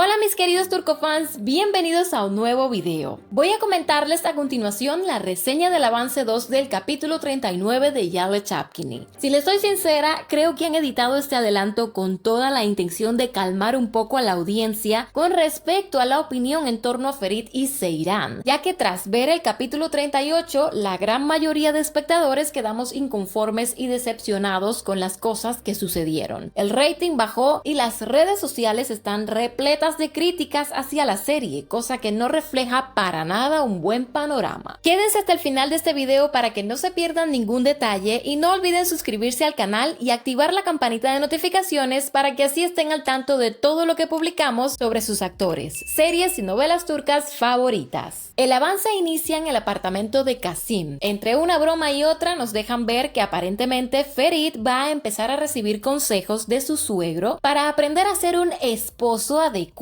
Hola mis queridos turcofans, bienvenidos a un nuevo video. Voy a comentarles a continuación la reseña del avance 2 del capítulo 39 de Yale Chapkini. Si les soy sincera, creo que han editado este adelanto con toda la intención de calmar un poco a la audiencia con respecto a la opinión en torno a Ferit y Seyran, ya que tras ver el capítulo 38, la gran mayoría de espectadores quedamos inconformes y decepcionados con las cosas que sucedieron. El rating bajó y las redes sociales están repletas de críticas hacia la serie, cosa que no refleja para nada un buen panorama. Quédense hasta el final de este video para que no se pierdan ningún detalle y no olviden suscribirse al canal y activar la campanita de notificaciones para que así estén al tanto de todo lo que publicamos sobre sus actores, series y novelas turcas favoritas. El avance inicia en el apartamento de Kasim. Entre una broma y otra nos dejan ver que aparentemente Ferit va a empezar a recibir consejos de su suegro para aprender a ser un esposo adecuado.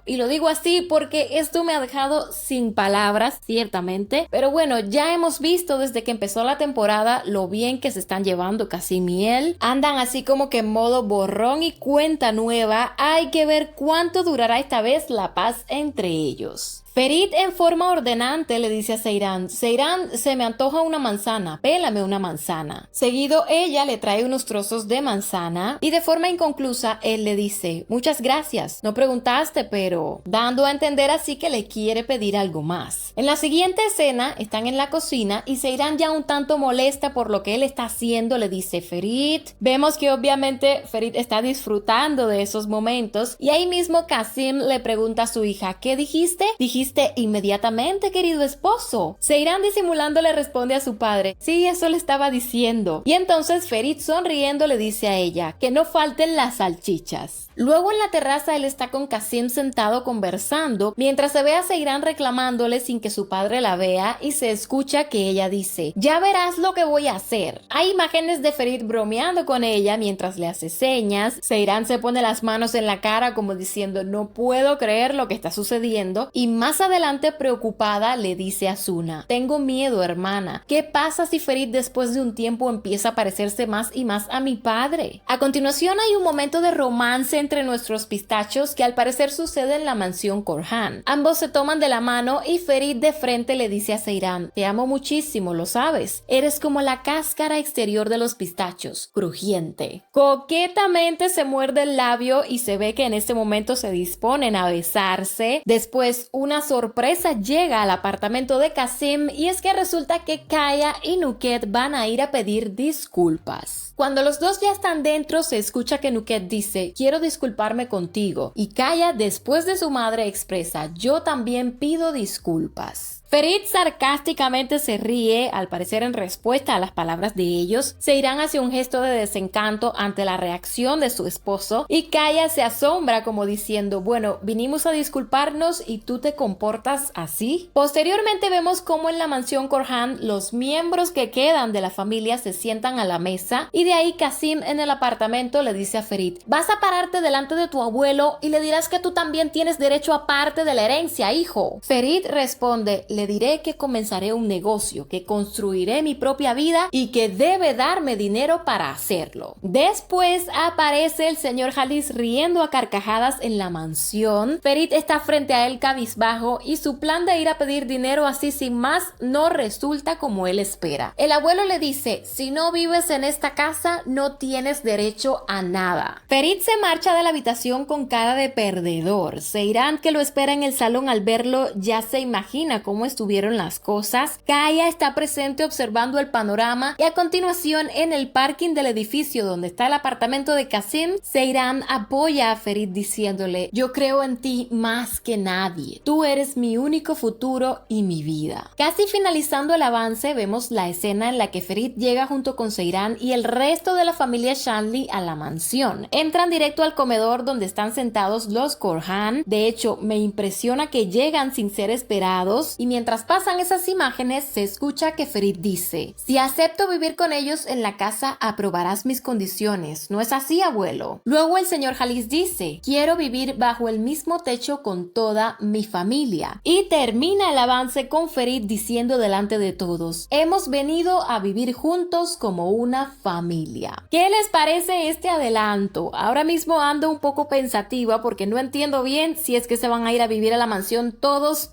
Y lo digo así porque esto me ha dejado sin palabras, ciertamente. Pero bueno, ya hemos visto desde que empezó la temporada lo bien que se están llevando Kasim y él. Andan así como que en modo borrón y cuenta nueva. Hay que ver cuánto durará esta vez la paz entre ellos. Ferit en forma ordenante le dice a Seyran: Seyran, se me antoja una manzana, pélame una manzana. Seguido ella le trae unos trozos de manzana y de forma inconclusa él le dice: muchas gracias, no preguntaste, pero... dando a entender así que le quiere pedir algo más. En la siguiente escena están en la cocina y Seyran, ya un tanto molesta por lo que él está haciendo, le dice: Ferit. Vemos que obviamente Ferit está disfrutando de esos momentos y ahí mismo Kasim le pregunta a su hija: ¿qué dijiste? Dijiste inmediatamente, querido esposo. Seyran disimulando le responde a su padre: sí, eso le estaba diciendo. Y entonces Ferit sonriendo le dice a ella: que no falten las salchichas. Luego en la terraza él está con Kasim sentado conversando mientras se ve a Seyran reclamándole sin que su padre la vea y se escucha que ella dice: ya verás lo que voy a hacer. Hay imágenes de Ferit bromeando con ella mientras le hace señas. Seyran se pone las manos en la cara como diciendo: no puedo creer lo que está sucediendo, y más adelante preocupada le dice a Suna: tengo miedo, hermana. ¿Qué pasa si Ferit después de un tiempo empieza a parecerse más y más a mi padre? A continuación hay un momento de romance entre nuestros pistachos que al parecer sucede en la mansión Korhan. Ambos se toman de la mano y Ferit de frente le dice a Seyran: te amo muchísimo, lo sabes. Eres como la cáscara exterior de los pistachos, crujiente. Coquetamente se muerde el labio y se ve que en este momento se disponen a besarse. Después una sorpresa llega al apartamento de Kasim y es que resulta que Kaya y Nuket van a ir a pedir disculpas. Cuando los dos ya están dentro se escucha que Nuket dice: quiero disculparme contigo, y Kaya después de su madre expresa: yo también pido disculpas. Ferit sarcásticamente se ríe, al parecer en respuesta a las palabras de ellos. Seyran hace un gesto de desencanto ante la reacción de su esposo y Kaya se asombra como diciendo: bueno, vinimos a disculparnos y tú te comportas así. Posteriormente vemos cómo en la mansión Korhan los miembros que quedan de la familia se sientan a la mesa y de ahí Kasim en el apartamento le dice a Ferit: vas a pararte delante de tu abuelo y le dirás que tú también tienes derecho a parte de la herencia, hijo. Ferit responde: le diré que comenzaré un negocio, que construiré mi propia vida y que debe darme dinero para hacerlo. Después aparece el señor Halis riendo a carcajadas en la mansión. Ferit está frente a él cabizbajo y su plan de ir a pedir dinero así sin más no resulta como él espera. El abuelo le dice: si no vives en esta casa no tienes derecho a nada. Ferit se marcha de la habitación con cara de perdedor. Seyran, que lo espera en el salón, al verlo ya se imagina cómo estuvieron las cosas. Kaya está presente observando el panorama y a continuación en el parking del edificio donde está el apartamento de Kasim, Seyran apoya a Ferit diciéndole: yo creo en ti más que nadie, tú eres mi único futuro y mi vida. Casi finalizando el avance vemos la escena en la que Ferit llega junto con Seyran y el resto de la familia Shanli a la mansión. Entran directo al comedor donde están sentados los Korhan. De hecho me impresiona que llegan sin ser esperados y mientras mientras pasan esas imágenes se escucha que Ferit dice: si acepto vivir con ellos en la casa, aprobarás mis condiciones, ¿no es así, abuelo? Luego el señor Halis dice: quiero vivir bajo el mismo techo con toda mi familia. Y termina el avance con Ferit diciendo delante de todos: hemos venido a vivir juntos como una familia. ¿Qué les parece este adelanto? Ahora mismo ando un poco pensativa porque no entiendo bien si es que se van a ir a vivir a la mansión todos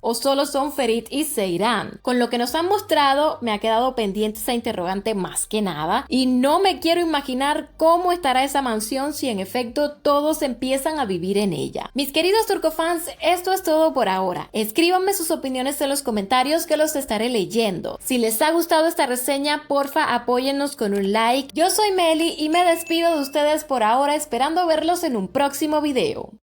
o solo son Ferit y Seiran. Con lo que nos han mostrado me ha quedado pendiente esa interrogante más que nada y no me quiero imaginar cómo estará esa mansión si en efecto todos empiezan a vivir en ella. Mis queridos turcofans, esto es todo por ahora. Escríbanme sus opiniones en los comentarios que los estaré leyendo. Si les ha gustado esta reseña, porfa apóyennos con un like. Yo soy Meli y me despido de ustedes por ahora esperando verlos en un próximo video.